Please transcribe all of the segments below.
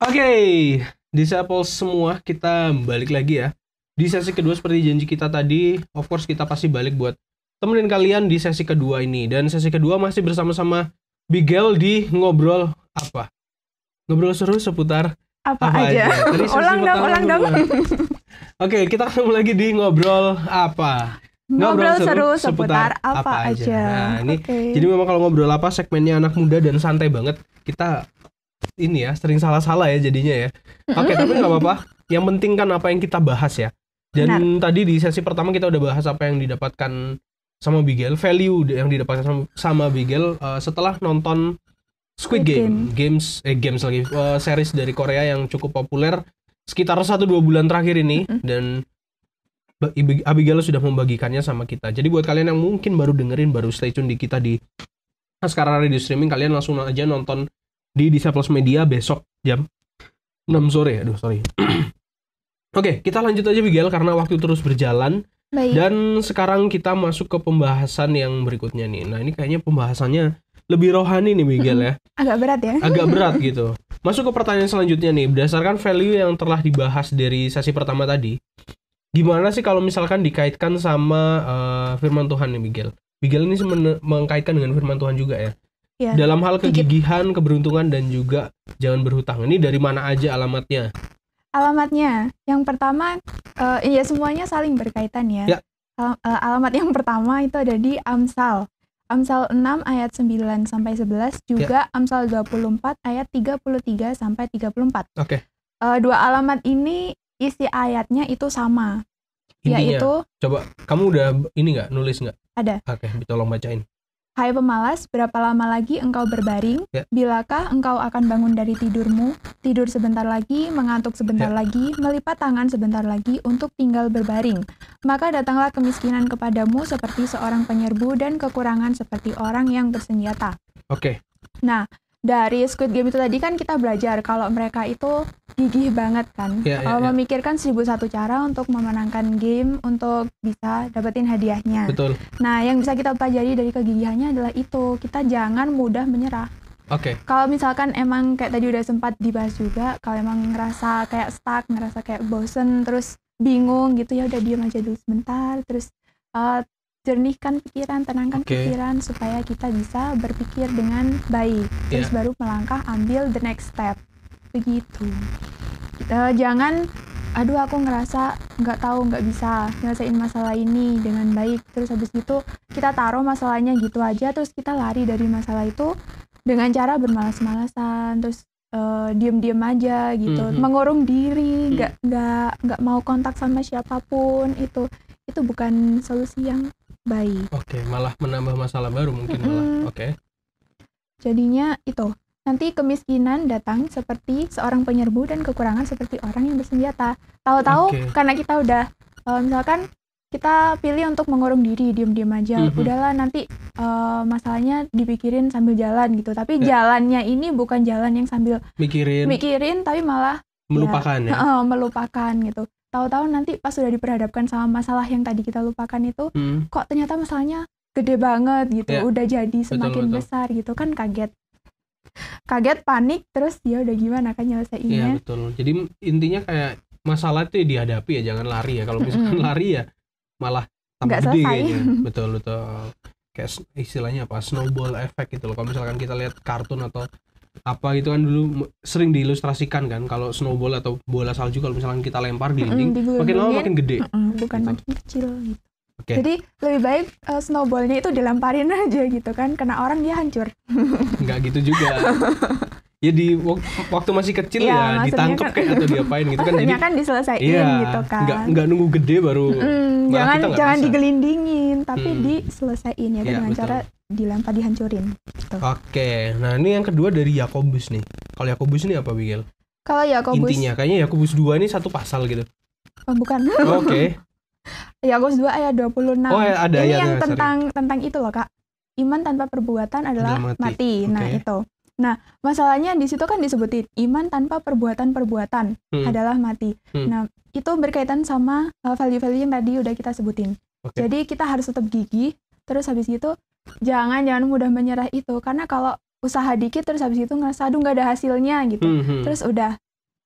Oke, Disciples semua kita balik lagi ya. Di sesi kedua seperti janji kita tadi, of course kita pasti balik buat temenin kalian di sesi kedua ini. Dan sesi kedua masih bersama-sama Bigel di ngobrol apa? Ngobrol seru seputar Apa aja. Tadi sesi Ulang dong, pertama ulang dong. Oke, kita ketemu lagi di ngobrol apa? Ngobrol seru seputar apa aja. Nah, ini Oke. jadi memang kalau ngobrol apa segmennya anak muda dan santai banget. Kita ini ya sering salah-salah ya jadinya ya. Oke, tapi nggak apa-apa. Yang penting kan apa yang kita bahas ya. Dan tadi di sesi pertama kita udah bahas apa yang didapatkan sama Bigel, value yang didapatkan sama Bigel setelah nonton Squid Games lagi, series dari Korea yang cukup populer sekitar 1-2 bulan terakhir ini. Dan Abigail sudah membagikannya sama kita. Jadi buat kalian yang mungkin baru dengerin, baru stay tune di kita di Askara Radio Streaming, kalian langsung aja nonton di Disciples Media besok jam 6 sore. Aduh, sorry. Oke, kita lanjut aja Abigail karena waktu terus berjalan. Baik. Dan sekarang kita masuk ke pembahasan yang berikutnya nih. Nah, ini kayaknya pembahasannya lebih rohani nih Abigail ya. Agak berat ya. Agak berat gitu. Masuk ke pertanyaan selanjutnya nih. Berdasarkan value yang telah dibahas dari sesi pertama tadi, gimana sih kalau misalkan dikaitkan sama firman Tuhan nih Miguel? Miguel ini mengkaitkan dengan firman Tuhan juga ya. Ya. Dalam hal kegigihan, keberuntungan dan juga jangan berhutang. Ini dari mana aja alamatnya? Alamatnya, yang pertama, ya semuanya saling berkaitan ya. Ya. Alamat yang pertama itu ada di Amsal. Amsal 6 ayat 9 sampai 11, juga Amsal 24 ayat 33 sampai 34. Oke. Dua alamat ini isi ayatnya itu sama. Intinya, yaitu, coba kamu udah ini nggak nulis nggak? Ada. Oke, tolong bacain. Hai pemalas, berapa lama lagi engkau berbaring? Ya. Bilakah engkau akan bangun dari tidurmu? Tidur sebentar lagi, mengantuk sebentar lagi, melipat tangan sebentar lagi untuk tinggal berbaring. Maka datanglah kemiskinan kepadamu seperti seorang penyerbu dan kekurangan seperti orang yang bersenjata. Oke. Nah, dari Squid Game itu tadi kan kita belajar kalau mereka itu gigih banget kan. Memikirkan 1001 cara untuk memenangkan game untuk bisa dapetin hadiahnya. Betul. Nah, yang bisa kita pelajari dari kegigihannya adalah itu, kita jangan mudah menyerah. Oke. Kalau misalkan emang kayak tadi udah sempat dibahas juga, kalau emang ngerasa kayak stuck, ngerasa kayak bosen, terus bingung gitu, ya udah diam aja dulu sebentar, terus jernihkan pikiran, tenangkan pikiran supaya kita bisa berpikir dengan baik. Terus baru melangkah ambil the next step. Begitu. Jangan, aduh aku ngerasa nggak tahu, nggak bisa nyelesain masalah ini dengan baik. Terus habis itu kita taruh masalahnya gitu aja, terus kita lari dari masalah itu dengan cara bermalas-malasan, terus diem-diem aja gitu, mengurung diri, nggak mau kontak sama siapapun, itu bukan solusi yang baik. Oke, malah menambah masalah baru mungkin malah. Oke. Jadinya itu, nanti kemiskinan datang seperti seorang penyerbu dan kekurangan seperti orang yang bersenjata. Tahu-tahu karena kita udah misalkan kita pilih untuk mengurung diri, diem-diem aja, udahlah nanti masalahnya dipikirin sambil jalan gitu. Tapi jalannya ini bukan jalan yang sambil mikirin tapi malah melupakan melupakan gitu. Tahu-tahu nanti pas sudah diperhadapkan sama masalah yang tadi kita lupakan itu, kok ternyata masalahnya gede banget gitu, udah jadi semakin besar gitu kan, kaget, panik, terus ya udah gimana kan nyelesainnya. Iya betul. Jadi intinya kayak masalah itu dihadapi ya, jangan lari ya. Kalau misalkan lari ya malah tambah gede kayaknya. Betul. Kayak istilahnya apa? Snowball effect gitu loh. Kalau misalkan kita lihat kartun atau apa gitu kan dulu sering diilustrasikan kan, kalau snowball atau bola salju kalau misalkan kita lempar di dinding makin lama makin gede, bukan gitu. Makin kecil gitu. Jadi lebih baik snowballnya itu dilemparin aja gitu kan, kena orang dia hancur. Nggak gitu juga. Ya di waktu masih kecil ya ditangkap kayak atau diapain gitu kan, jadi kan diselesaikan gitu kan. Nggak nunggu gede baru. Jangan digelindingin tapi diselesaikan ya dengan cara dilempar, dihancurin gitu. Oke, nah ini yang kedua dari Yakobus nih. Kalau Yakobus ini apa Bigel? Kalau Yakobus intinya kayaknya Yakobus 2 ini satu pasal gitu. Bukan. Oke. Yakobus 2 ayat 26. Ada ini yang tentang itu loh Kak. Iman tanpa perbuatan adalah mati. Nah, itu. Nah, masalahnya di situ kan disebutin iman tanpa perbuatan adalah mati. Nah, itu berkaitan sama value-value yang tadi udah kita sebutin. Jadi kita harus tetap gigih, terus habis itu jangan mudah menyerah itu, karena kalau usaha dikit terus habis itu ngerasa aduh nggak ada hasilnya gitu, terus udah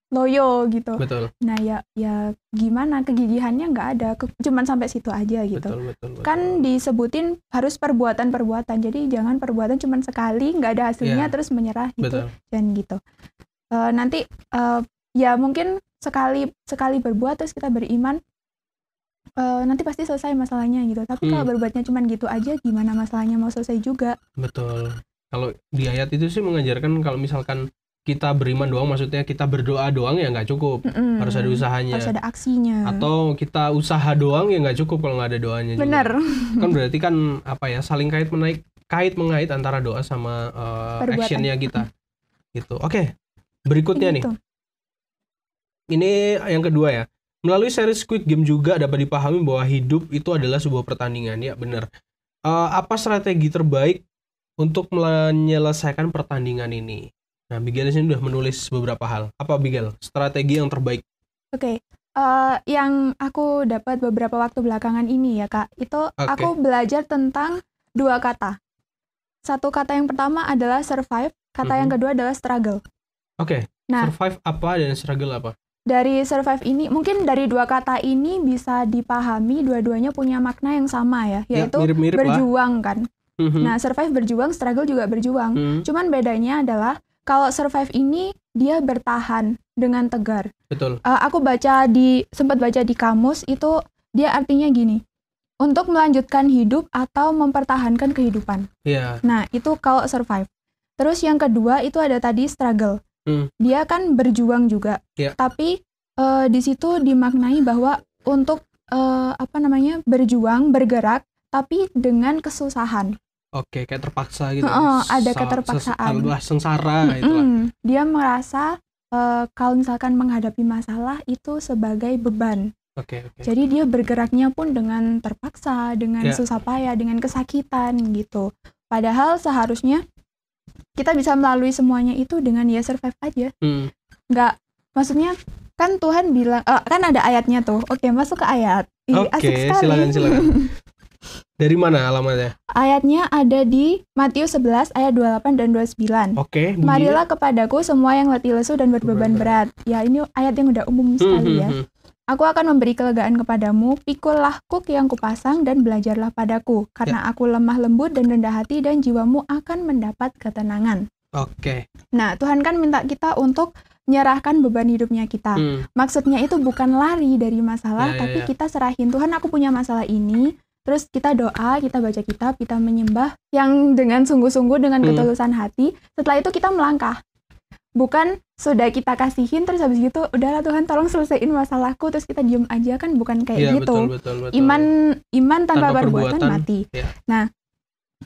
loyo gitu. Betul. Nah ya gimana, kegigihannya nggak ada, cuman sampai situ aja gitu. Betul. Kan disebutin harus perbuatan, jadi jangan perbuatan cuman sekali nggak ada hasilnya terus menyerah gitu. Dan gitu. Nanti ya mungkin sekali berbuat terus kita beriman, nanti pasti selesai masalahnya gitu. Tapi kalau berbuatnya cuman gitu aja, gimana masalahnya mau selesai juga? Betul. Kalau di ayat itu sih mengajarkan kalau misalkan kita beriman doang, maksudnya kita berdoa doang ya nggak cukup, harus ada usahanya, harus ada aksinya. Atau kita usaha doang ya nggak cukup kalau nggak ada doanya. Bener. Juga. Kan berarti kan apa ya, saling kait mengait antara doa sama actionnya kita. Gitu. Oke. Berikutnya nih. Ini yang kedua ya. Melalui seri Squid Game juga dapat dipahami bahwa hidup itu adalah sebuah pertandingan. Ya benar. Apa strategi terbaik untuk menyelesaikan pertandingan ini? Nah, Bigel sini udah menulis beberapa hal. Apa Bigel? Strategi yang terbaik? Oke. Yang aku dapat beberapa waktu belakangan ini ya Kak, itu aku belajar tentang 2 kata. Satu kata yang pertama adalah survive, kata yang kedua adalah struggle. Oke. Nah, survive apa dan struggle apa? Dari survive ini, mungkin dari 2 kata ini bisa dipahami dua-duanya punya makna yang sama ya, yaitu mirip-mirip berjuang lah. Kan. Nah, survive berjuang, struggle juga berjuang. Cuman bedanya adalah kalau survive ini dia bertahan dengan tegar. Betul. Aku sempat baca di kamus itu dia artinya gini, untuk melanjutkan hidup atau mempertahankan kehidupan. Iya. Nah itu kalau survive. Terus yang kedua itu ada tadi struggle. Dia kan berjuang juga. Tapi di situ dimaknai bahwa untuk berjuang, bergerak, tapi dengan kesusahan. Oke, kayak terpaksa gitu. Ada keterpaksaan. Sengsara itulah. Dia merasa kalau misalkan menghadapi masalah itu sebagai beban. Oke. Jadi dia bergeraknya pun dengan terpaksa, dengan susah payah, dengan kesakitan gitu. Padahal seharusnya kita bisa melalui semuanya itu dengan ya survive aja. Nggak, maksudnya kan Tuhan bilang, kan ada ayatnya tuh. Oke, masuk ke ayat. Oke, silakan. Dari mana alamatnya? Ayatnya ada di Matius 11 ayat 28 dan 29. Oke. Marilah kepadaku semua yang letih lesu dan berbeban berat. Ya, ini ayat yang udah umum sekali ya. Aku akan memberi kelegaan kepadamu, pikullah kuk yang kupasang dan belajarlah padaku, karena aku lemah lembut dan rendah hati dan jiwamu akan mendapat ketenangan. Oke. Nah, Tuhan kan minta kita untuk menyerahkan beban hidupnya kita. Maksudnya itu bukan lari dari masalah, tapi kita serahin, Tuhan aku punya masalah ini. Terus kita doa, kita baca kitab, kita menyembah yang dengan sungguh-sungguh, dengan ketulusan hati. Setelah itu kita melangkah. Bukan sudah kita kasihin, terus habis gitu, udahlah Tuhan tolong selesaiin masalahku, terus kita diem aja, kan bukan kayak gitu. Betul. Iman tanpa perbuatan mati. Nah,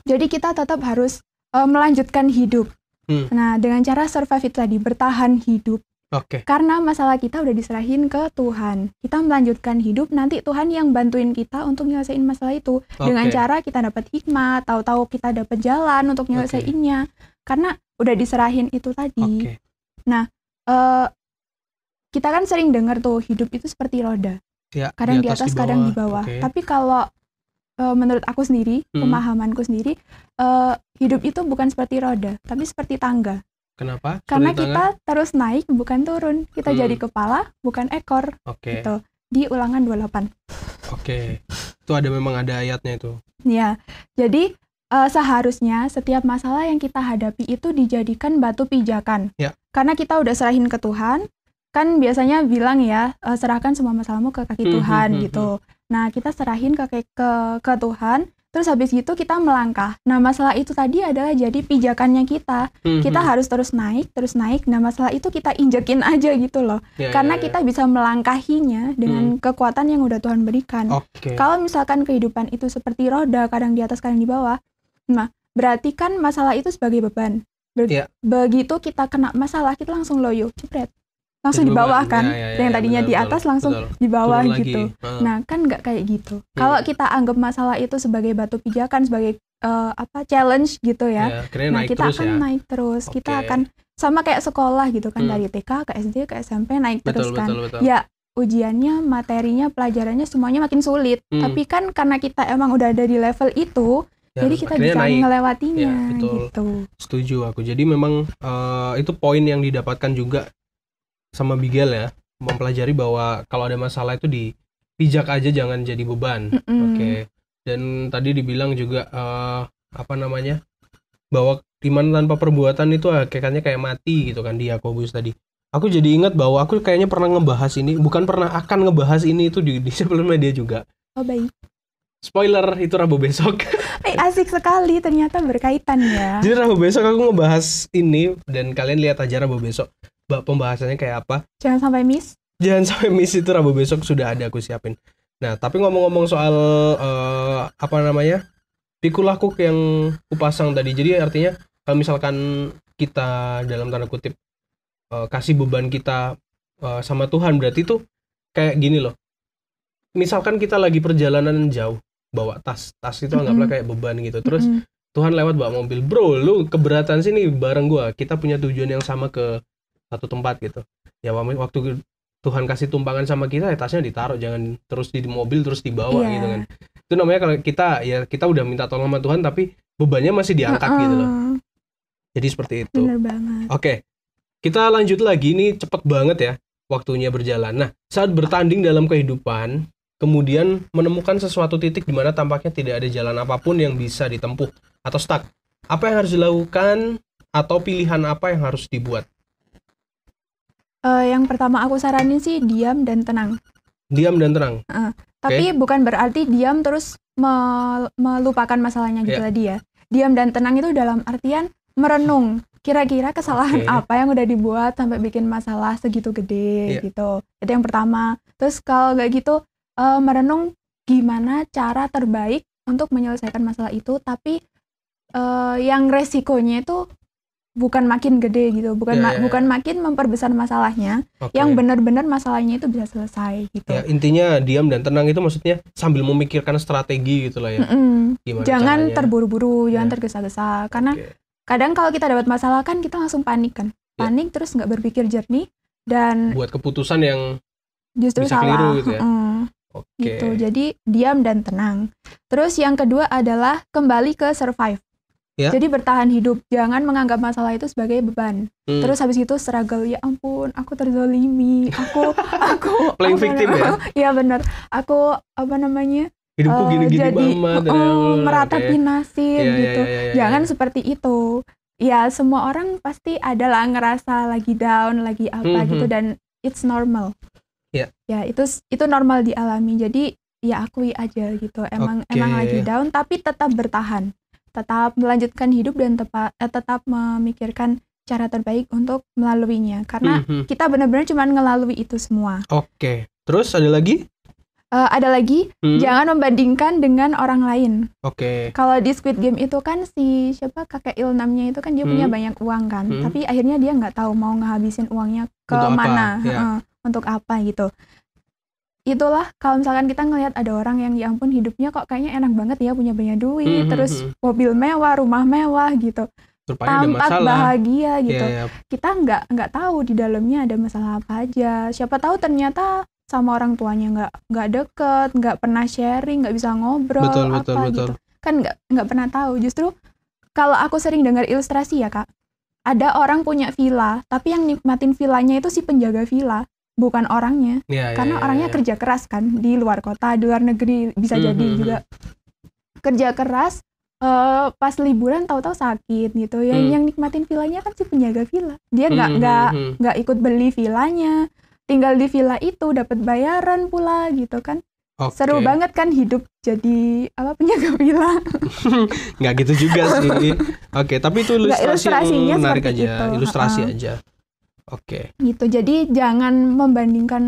jadi kita tetap harus melanjutkan hidup. Nah, dengan cara survive itu tadi, bertahan hidup. Karena masalah kita udah diserahin ke Tuhan. Kita melanjutkan hidup, nanti Tuhan yang bantuin kita untuk nyelesain masalah itu. Dengan cara kita dapat hikmat, tahu-tahu kita dapat jalan untuk nyelesainnya. Karena udah diserahin itu tadi. Nah, kita kan sering dengar tuh hidup itu seperti roda. Kadang di atas, kadang di bawah. Tapi kalau menurut aku sendiri, pemahamanku sendiri, hidup itu bukan seperti roda, tapi seperti tangga. Kenapa? Karena kita terus naik bukan turun. Kita jadi kepala bukan ekor. Gitu. Di Ulangan 28. Itu memang ada ayatnya itu. Ya. Jadi seharusnya setiap masalah yang kita hadapi itu dijadikan batu pijakan. Karena kita udah serahin ke Tuhan. Kan biasanya bilang ya, serahkan semua masalahmu ke kaki Tuhan gitu. Nah, kita serahin ke Tuhan. Terus habis gitu kita melangkah. Nah, masalah itu tadi adalah jadi pijakannya kita. Kita harus terus naik. Nah, masalah itu kita injekin aja gitu loh. Karena kita bisa melangkahinya dengan kekuatan yang udah Tuhan berikan. Kalau misalkan kehidupan itu seperti roda, kadang di atas, kadang di bawah, nah, berarti kan masalah itu sebagai beban. Begitu kita kena masalah, kita langsung loyo, jepret. Langsung di bawah kan, yang tadinya di atas langsung di bawah gitu. Nah, kan nggak kayak gitu. Kalau kita anggap masalah itu sebagai batu pijakan, sebagai challenge gitu ya. Nah, kita akan naik terus. Kita akan sama kayak sekolah gitu kan, dari TK ke SD ke SMP naik terus kan. Ya, ujiannya, materinya, pelajarannya semuanya makin sulit. Tapi kan karena kita emang udah ada di level itu, jadi kita bisa melewatinya gitu. Setuju aku. Jadi memang itu poin yang didapatkan juga sama Bigel ya, mempelajari bahwa kalau ada masalah itu dipijak aja, jangan jadi beban. Oke. Dan tadi dibilang juga apa namanya, bahwa iman tanpa perbuatan itu hakikatnya kayak mati gitu kan, di Yakobus tadi. Aku jadi ingat bahwa aku kayaknya pernah ngebahas ini, bukan pernah, akan ngebahas ini itu di sebelumnya dia juga. Oh baik. Spoiler, itu Rabu besok. Asik sekali, ternyata berkaitan ya. Jadi Rabu besok aku ngebahas ini, dan kalian lihat aja Rabu besok pembahasannya kayak apa. Jangan sampai miss. Jangan sampai miss, itu Rabu besok sudah ada aku siapin. Nah, tapi ngomong-ngomong soal apa namanya, pikul cook yang kupasang tadi. Jadi artinya kalau misalkan kita dalam tanda kutip kasih beban kita sama Tuhan, berarti tuh kayak gini loh. Misalkan kita lagi perjalanan jauh, bawa tas itu anggaplah kayak beban gitu. Terus Tuhan lewat bawa mobil, bro, lu keberatan sini bareng gua. Kita punya tujuan yang sama ke satu tempat gitu. Ya waktu Tuhan kasih tumpangan sama kita, ya tasnya ditaruh, jangan terus di mobil terus dibawa gitu kan. Itu namanya kalau kita udah minta tolong sama Tuhan tapi bebannya masih diangkat gitu loh. Jadi seperti itu. Bener banget. Oke. Kita lanjut lagi, ini cepet banget ya waktunya berjalan. Nah, saat bertanding dalam kehidupan, kemudian menemukan sesuatu titik di mana tampaknya tidak ada jalan apapun yang bisa ditempuh atau stuck. Apa yang harus dilakukan atau pilihan apa yang harus dibuat? Yang pertama aku saranin sih diam dan tenang. Diam dan tenang. Tapi bukan berarti diam terus melupakan masalahnya gitu tadi ya. Diam dan tenang itu dalam artian merenung. Kira-kira kesalahan apa yang udah dibuat sampai bikin masalah segitu gede gitu. Itu yang pertama. Terus kalau nggak gitu, merenung gimana cara terbaik untuk menyelesaikan masalah itu, tapi yang resikonya itu bukan makin gede gitu, bukan makin memperbesar masalahnya, yang benar-benar masalahnya itu bisa selesai gitu. Ya, intinya diam dan tenang itu maksudnya sambil memikirkan strategi gitu lah ya. Jangan terburu-buru, jangan tergesa-gesa, karena kadang kalau kita dapat masalah kan kita langsung panik kan, terus nggak berpikir jernih dan buat keputusan yang justru bisa salah. Keliru gitu ya. Gitu. Jadi diam dan tenang. Terus yang kedua adalah kembali ke survive. Jadi bertahan hidup, jangan menganggap masalah itu sebagai beban. Terus habis itu struggle, ya ampun, aku terzolimi, aku playing victim ya. Iya benar. Aku hidupku gini-gini banget, meratapi nasib gitu. Jangan seperti itu. Ya semua orang pasti adalah ngerasa lagi down, lagi apa gitu, dan it's normal. Ya itu normal dialami. Jadi ya akui aja gitu. Emang lagi down, tapi tetap bertahan. Tetap melanjutkan hidup dan tetap memikirkan cara terbaik untuk melaluinya. Karena kita benar-benar cuma ngelalui itu semua. Terus ada lagi? Ada lagi, jangan membandingkan dengan orang lain. Kalau di Squid Game itu kan si kakek Ilnamnya itu kan dia punya banyak uang kan, tapi akhirnya dia nggak tahu mau ngehabisin uangnya ke untuk mana, untuk apa gitu. Itulah kalau misalkan kita ngelihat ada orang yang ya ampun hidupnya kok kayaknya enak banget ya, punya banyak duit, terus mobil mewah, rumah mewah gitu, tampak bahagia gitu. Kita nggak tahu di dalamnya ada masalah apa aja. Siapa tahu ternyata sama orang tuanya nggak deket, nggak pernah sharing, nggak bisa ngobrol, gitu. Kan nggak pernah tahu. Justru kalau aku sering dengar ilustrasi ya Kak, ada orang punya villa, tapi yang nikmatin villanya itu si penjaga villa, bukan orangnya. Karena orangnya kerja keras kan, di luar kota, di luar negeri bisa jadi juga kerja keras. Pas liburan tahu-tahu sakit gitu. Yang nikmatin villanya kan si penjaga villa. Dia nggak ikut beli villanya, tinggal di villa itu, dapat bayaran pula gitu kan. Seru banget kan hidup jadi penjaga villa. Nggak gitu juga sih. Tapi itu ilustrasi yang menarik aja, itu. Ilustrasi aja. Gitu. Jadi jangan membandingkan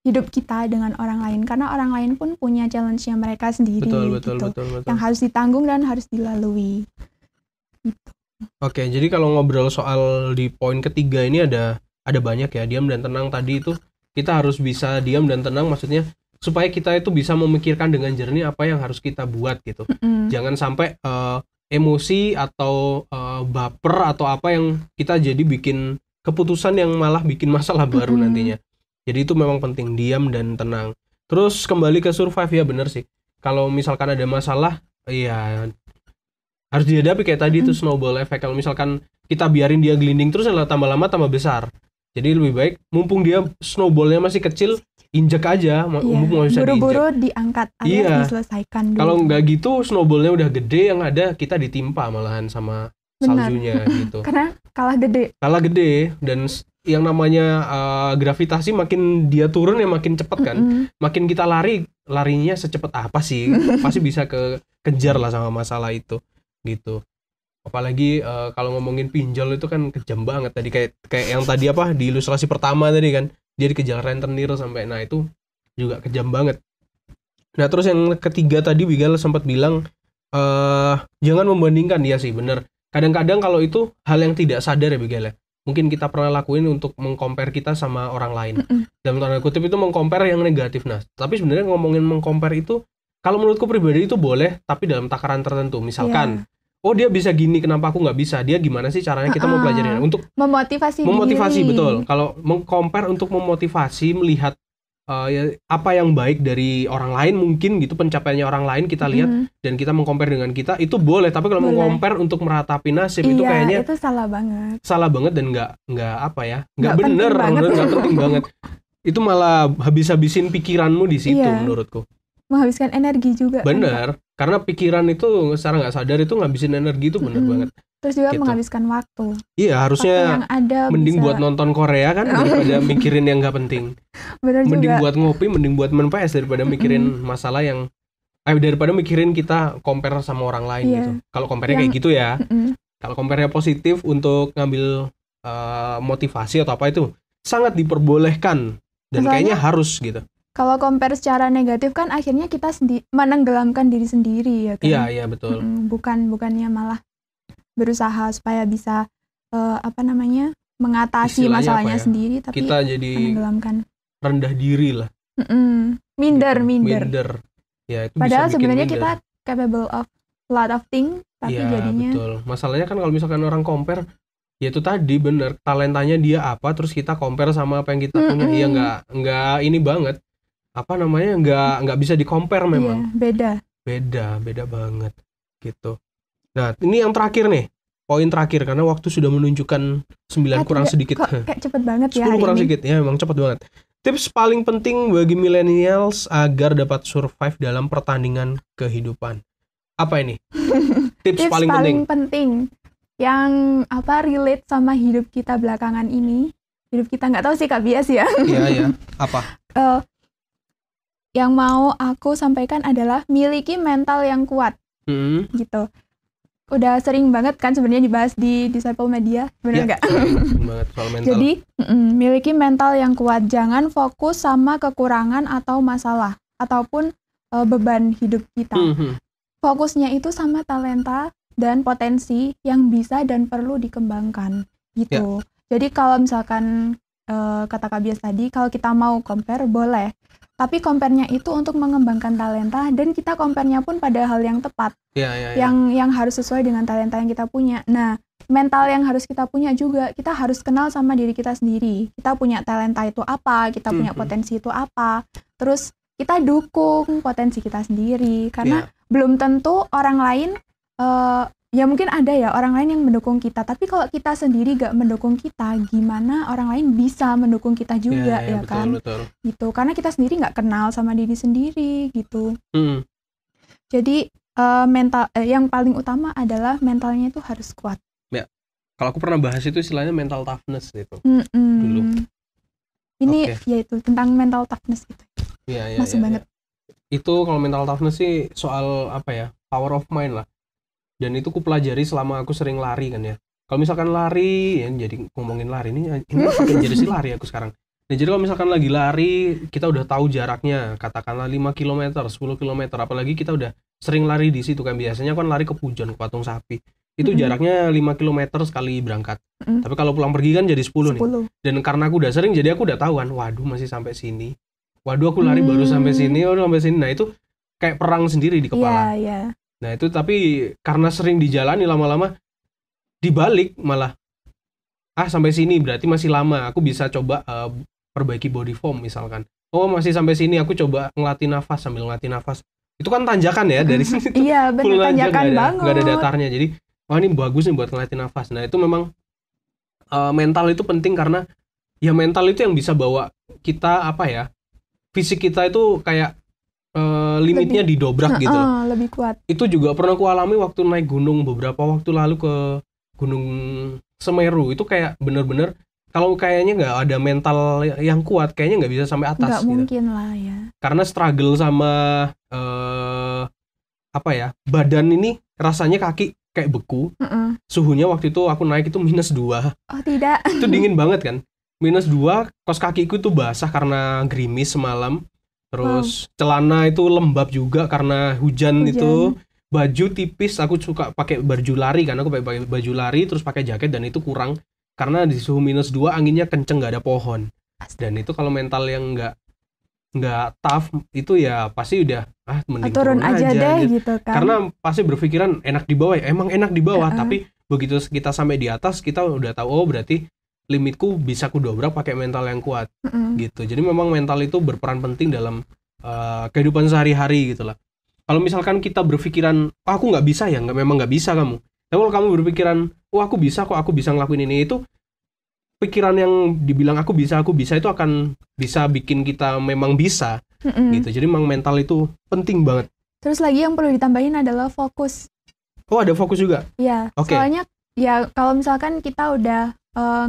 hidup kita dengan orang lain, karena orang lain pun punya challenge-nya mereka sendiri. Betul. Yang harus ditanggung dan harus dilalui. Gitu. Jadi kalau ngobrol soal di poin ketiga ini ada banyak ya, diam dan tenang tadi itu kita harus bisa diam dan tenang, maksudnya supaya kita itu bisa memikirkan dengan jernih apa yang harus kita buat gitu. Jangan sampai emosi atau baper atau apa yang kita jadi bikin keputusan yang malah bikin masalah baru nantinya. Jadi itu memang penting, diam dan tenang. Terus kembali ke survive, ya bener sih. Kalau misalkan ada masalah, ya harus dihadapi kayak tadi itu snowball effect. Kalau misalkan kita biarin dia gelinding terus, tambah lama tambah besar. Jadi lebih baik mumpung dia snowballnya masih kecil, injek aja, mumpung masih bisa buru-buru diinjek. diangkat alias Iya. diselesaikan dulu. Kalau nggak gitu snowballnya udah gede, yang ada kita ditimpa malahan sama Benar. saljunya gitu. Karena kalah gede. Kalah gede, dan yang namanya gravitasi makin dia turun ya makin cepet kan. Makin kita larinya secepat apa sih? Pasti bisa kejar lah sama masalah itu gitu. Apalagi kalau ngomongin pinjol itu kan kejam banget tadi, kayak yang tadi apa di ilustrasi pertama tadi kan, dia dikejar rentenir sampai, nah itu juga kejam banget. Nah terus yang ketiga tadi Bigal sempat bilang jangan membandingkan. Ya sih bener, kadang-kadang kalau itu hal yang tidak sadar ya Bigal ya, mungkin kita pernah lakuin untuk mengcompare kita sama orang lain. Dalam tanda kutip itu mengcompare yang negatif. Nah tapi sebenarnya ngomongin mengcompare itu, kalau menurutku pribadi itu boleh, tapi dalam takaran tertentu. Misalkan oh dia bisa gini, kenapa aku nggak bisa? Dia gimana sih caranya? Kita mau pelajarin untuk memotivasi diri. Betul. Kalau mengcompare untuk memotivasi, melihat ya, apa yang baik dari orang lain mungkin gitu, pencapaiannya orang lain kita lihat dan kita mengcompare dengan kita, itu boleh. Tapi kalau mengcompare untuk meratapi nasib, itu kayaknya itu salah banget. Salah banget dan nggak apa ya? Nggak bener, nggak penting banget. Itu malah habis-habisin pikiranmu di situ menurutku. Menghabiskan energi juga. Bener, karena pikiran itu secara nggak sadar itu ngabisin energi, itu bener banget. Terus juga menghabiskan waktu. Iya, harusnya yang ada mending buat nonton Korea kan daripada mikirin yang nggak penting. Bener mending juga. Buat ngopi, mending buat main PS daripada mikirin masalah yang daripada mikirin kita compare sama orang lain gitu. Kalau compare-nya kayak gitu ya. Kalau compare-nya positif untuk ngambil motivasi atau apa, itu sangat diperbolehkan dan kayaknya harus gitu. Kalau compare secara negatif kan akhirnya kita menenggelamkan diri sendiri ya kan. Iya betul. Bukannya malah berusaha supaya bisa mengatasi istilahnya masalahnya ya? Sendiri, tapi kita jadi menenggelamkan, rendah diri lah. Minder. Ya, itu padahal bisa sebenarnya minder. Kita capable of lot of things, tapi jadinya betul. Masalahnya kan kalau misalkan orang compare, ya itu tadi bener, talentanya dia apa, terus kita compare sama apa yang kita punya. Iya nggak ini banget, apa namanya, nggak bisa di compare memang. Beda banget gitu. Nah ini yang terakhir nih, poin terakhir, karena waktu sudah menunjukkan 9 kurang sedikit. Kayak cepet banget ya 10 kurang sedikit, ya memang cepet banget. Tips paling penting bagi millennials agar dapat survive dalam pertandingan kehidupan. Apa ini? Tips paling penting yang relate sama hidup kita belakangan ini. Hidup kita nggak tahu sih Kak Bias ya. Iya. Apa? Yang mau aku sampaikan adalah miliki mental yang kuat. Gitu. Udah sering banget kan sebenarnya dibahas di Disciple Media, benar nggak? Banget soal mental. Jadi miliki mental yang kuat, jangan fokus sama kekurangan atau masalah ataupun beban hidup kita. Fokusnya itu sama talenta dan potensi yang bisa dan perlu dikembangkan gitu. Jadi kalau misalkan kata Kak Bias tadi, kalau kita mau compare boleh, tapi compare-nya itu untuk mengembangkan talenta, dan kita compare-nya pun pada hal yang tepat. Yang harus sesuai dengan talenta yang kita punya. Nah, mental yang harus kita punya juga, kita harus kenal sama diri kita sendiri. Kita punya talenta itu apa, kita punya potensi itu apa. Terus kita dukung potensi kita sendiri, karena belum tentu orang lain, ya mungkin ada ya orang lain yang mendukung kita, tapi kalau kita sendiri gak mendukung kita, gimana orang lain bisa mendukung kita juga, ya betul, kan? Betul. Gitu, karena kita sendiri gak kenal sama diri sendiri gitu. Jadi mental yang paling utama adalah mentalnya itu harus kuat. Ya, kalau aku pernah bahas itu istilahnya mental toughness gitu dulu. Ini yaitu tentang mental toughness gitu. Masuk banget. Itu kalau mental toughness sih soal apa ya, power of mind lah. Dan itu ku pelajari selama aku sering lari kan ya. Kalau misalkan lari, ya jadi ngomongin lari ini pakai jersey lari aku sekarang. Nah jadi kalau misalkan lagi lari, kita udah tahu jaraknya, katakanlah 5 km, 10 km, apalagi kita udah sering lari di situ kan. Biasanya kan lari ke Pujon, ke Patung Sapi. Itu jaraknya 5 km sekali berangkat. Tapi kalau pulang pergi kan jadi 10 nih. Dan karena aku udah sering, jadi aku udah tahu kan, waduh masih sampai sini. Waduh aku lari baru sampai sini, sampai sini. Nah itu kayak perang sendiri di kepala. Nah itu tapi karena sering dijalani, lama-lama dibalik malah sampai sini berarti masih lama, aku bisa coba perbaiki body form misalkan. Oh masih sampai sini, aku coba ngelatih nafas, sambil ngelatih nafas. Itu kan tanjakan ya dari sini. Iya benar, tanjakan banget. Gak ada datarnya, jadi ini bagus nih buat ngelatih nafas. Nah itu memang mental itu penting, karena ya mental itu yang bisa bawa kita apa ya, fisik kita itu kayak limitnya didobrak gitu loh. Lebih kuat. Itu juga pernah aku alami waktu naik gunung beberapa waktu lalu ke Gunung Semeru. Itu kayak bener-bener kalau kayaknya nggak ada mental yang kuat, kayaknya nggak bisa sampai atas. Nggak gitu. mungkin lah ya. Karena struggle sama apa ya, badan ini rasanya kaki kayak beku. Suhunya waktu itu aku naik itu -2. Oh tidak. Itu dingin banget kan. -2, kos kakiku tuh basah karena gerimis semalam. Terus celana itu lembab juga karena hujan. Itu baju tipis, aku suka pakai baju lari karena aku pakai baju lari terus pakai jaket, dan itu kurang karena di suhu -2 anginnya kenceng, nggak ada pohon. Dan itu kalau mental yang nggak tough itu ya pasti udah mending turun aja deh gitu kan. Karena pasti berpikiran enak di bawah ya, emang enak di bawah, tapi begitu kita sampai di atas kita udah tahu, oh berarti limitku bisa ku dobrak pakai mental yang kuat. Gitu. Jadi memang mental itu berperan penting dalam kehidupan sehari-hari gitu lah. Kalau misalkan kita berpikiran aku nggak bisa ya, memang nggak bisa kamu. Tapi kalau kamu berpikiran aku bisa kok, aku bisa ngelakuin ini, itu pikiran yang dibilang aku bisa itu akan bisa bikin kita memang bisa. Gitu. Jadi memang mental itu penting banget. Terus lagi yang perlu ditambahin adalah fokus. Oh, ada fokus juga? Iya. Soalnya ya kalau misalkan kita udah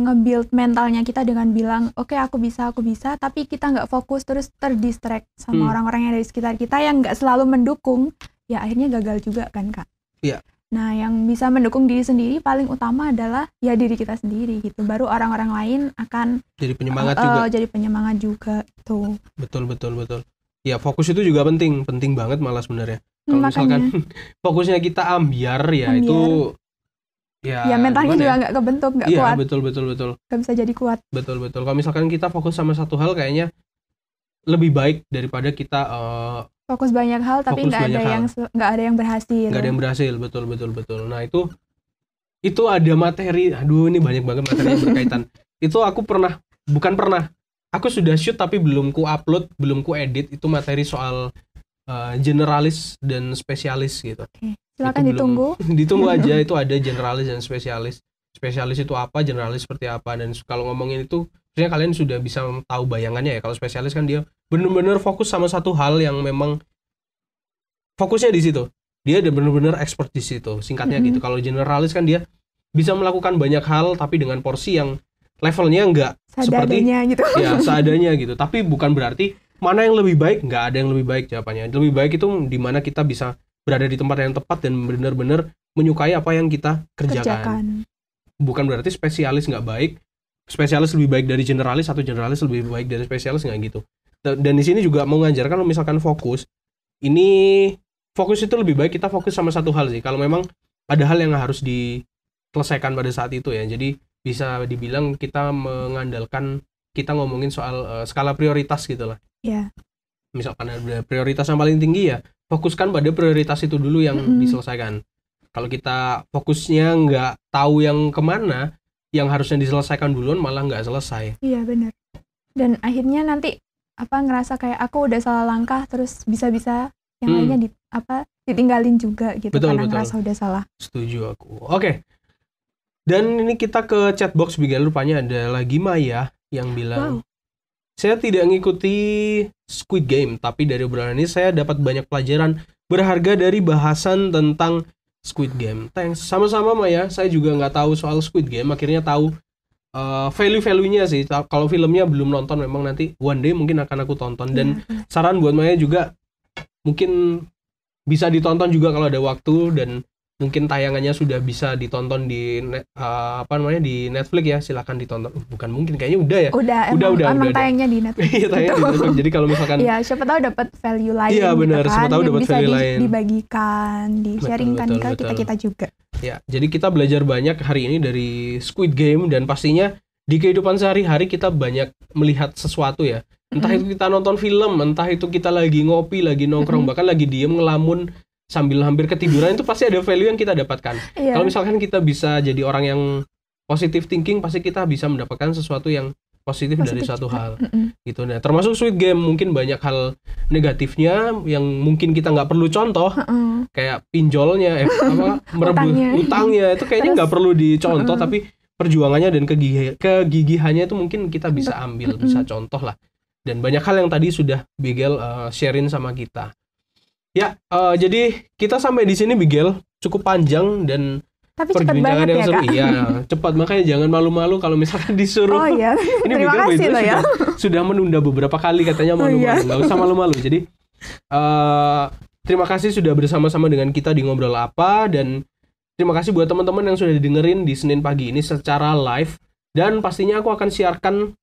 nge-build mentalnya kita dengan bilang oke, aku bisa, tapi kita nggak fokus, terus terdistract sama orang-orang yang ada di sekitar kita yang nggak selalu mendukung, ya akhirnya gagal juga kan Kak. Iya. Nah yang bisa mendukung diri sendiri paling utama adalah ya diri kita sendiri gitu, baru orang-orang lain akan jadi penyemangat juga. Jadi penyemangat juga tuh. Betul. Ya fokus itu juga penting banget malah sebenarnya. Kalau misalkan fokusnya kita ambiar ya itu ya mentalnya juga nggak kebentuk, nggak kuat. Iya betul. Nggak bisa jadi kuat. Betul. Kalau misalkan kita fokus sama satu hal, kayaknya lebih baik daripada kita fokus banyak hal tapi nggak ada yang berhasil. Nggak ada yang berhasil, betul. Nah itu ada materi, ini banyak banget materi yang berkaitan. Itu aku aku sudah shoot tapi belum ku upload, belum ku edit. Itu materi soal generalis dan spesialis gitu. Oke. Silakan ditunggu aja. Itu ada generalis dan spesialis. Spesialis itu apa, generalis seperti apa, dan kalau ngomongin itu sebenarnya kalian sudah bisa tahu bayangannya ya. Kalau spesialis kan dia benar-benar fokus sama satu hal yang memang fokusnya di situ. Dia udah benar-benar expert di situ. Singkatnya gitu. Kalau generalis kan dia bisa melakukan banyak hal tapi dengan porsi yang levelnya enggak seperti gitu. Ya, seadanya gitu. Tapi bukan berarti mana yang lebih baik, nggak ada yang lebih baik jawabannya. Lebih baik itu di mana kita bisa berada di tempat yang tepat dan benar-benar menyukai apa yang kita kerjakan. Bukan berarti spesialis nggak baik, spesialis lebih baik dari generalis, atau generalis lebih baik dari spesialis, nggak gitu. Dan di sini juga mau ngajarkan, kalau misalkan fokus itu lebih baik kita fokus sama satu hal sih. Kalau memang ada hal yang harus diselesaikan pada saat itu ya. Jadi bisa dibilang kita mengandalkan, kita ngomongin soal skala prioritas gitu lah. Iya. Misalkan ada prioritas yang paling tinggi, ya fokuskan pada prioritas itu dulu yang diselesaikan. Kalau kita fokusnya nggak tahu yang kemana, yang harusnya diselesaikan duluan malah nggak selesai. Iya benar. Dan akhirnya nanti ngerasa kayak aku udah salah langkah, terus bisa-bisa yang lainnya ditinggalin juga gitu. Betul. Ngerasa udah salah. Setuju aku. Oke. Dan ini kita ke chatbox, bikin rupanya ada lagi Maya yang bilang, saya tidak ngikuti Squid Game, tapi dari obrolan ini saya dapat banyak pelajaran berharga dari bahasan tentang Squid Game. Thanks. Sama-sama Maya, saya juga nggak tahu soal Squid Game, akhirnya tahu value-value-nya sih. Kalau filmnya belum nonton, memang nanti one day mungkin akan aku tonton. Dan saran buat Maya juga, mungkin bisa ditonton juga kalau ada waktu, dan mungkin tayangannya sudah bisa ditonton di di Netflix ya, silakan ditonton. Bukan mungkin, kayaknya udah ya. Udah tayangnya di Netflix. Iya, tayangnya di Netflix. Jadi kalau misalkan siapa tahu dapat value lain. Iya benar, gitu kan, siapa tahu dapat value lain. Dibagikan, di-sharingkan ke kita juga. Ya, jadi kita belajar banyak hari ini dari Squid Game, dan pastinya di kehidupan sehari-hari kita banyak melihat sesuatu ya. Entah itu kita nonton film, entah itu kita lagi ngopi, lagi nongkrong, bahkan lagi diem ngelamun sambil hampir ketiduran, itu pasti ada value yang kita dapatkan. Kalau misalkan kita bisa jadi orang yang positive thinking, pasti kita bisa mendapatkan sesuatu yang positif dari suatu hal. Gitu. Nah, termasuk Squid Game, mungkin banyak hal negatifnya yang mungkin kita nggak perlu contoh, kayak pinjolnya, merebut utangnya, itu kayaknya nggak perlu dicontoh, tapi perjuangannya dan kegigihannya itu mungkin kita bisa ambil, bisa contoh lah. Dan banyak hal yang tadi sudah Bigel sharein sama kita. Ya, jadi kita sampai di sini Bigel, cukup panjang dan Tapi cepat perbincangan banget yang ya, seru. Kak. Iya, cepat, makanya jangan malu-malu kalau misalkan disuruh. Oh iya, Ini terima Bigel by the kasih way loh ya. sudah menunda beberapa kali katanya malu-malu. iya. Nggak usah malu-malu. Jadi terima kasih sudah bersama-sama dengan kita di Ngobrol Apa, dan terima kasih buat teman-teman yang sudah didengerin di Senin pagi ini secara live. Dan pastinya aku akan siarkan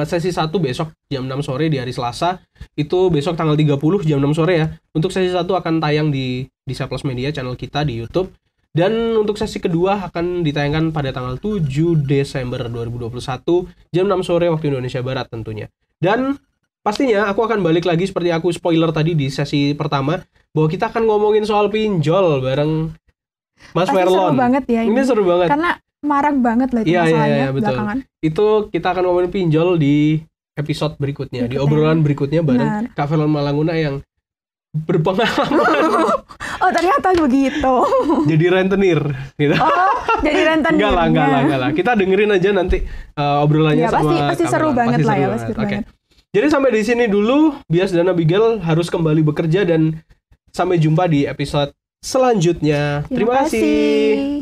sesi 1 besok jam 6 sore di hari Selasa. Itu besok tanggal 30 jam 6 sore ya. Untuk sesi 1 akan tayang di Disciples Media channel kita di YouTube. Dan untuk sesi kedua akan ditayangkan pada tanggal 7 Desember 2021 jam 6 sore waktu Indonesia Barat tentunya. Dan pastinya aku akan balik lagi seperti aku spoiler tadi di sesi pertama, bahwa kita akan ngomongin soal pinjol bareng Mas Pasti Verlon. seru banget ya ini. Ini seru banget. Karena marak banget loh itu Iya, masalahnya betul. belakangan. Itu kita akan ngomongin pinjol di episode berikutnya, di obrolan berikutnya bareng Kak Verlon Malanguna yang berpengalaman Oh ternyata begitu. jadi rentenir gitu. Oh jadi rentenir. Enggak lah. Kita dengerin aja nanti obrolannya Ya, sama pasti Kak seru Verlon. banget Pasti lah seru ya, banget. pasti seru Oke. banget. Jadi sampai di sini dulu, Bias dan Abigail harus kembali bekerja dan sampai jumpa di episode selanjutnya. Terima kasih.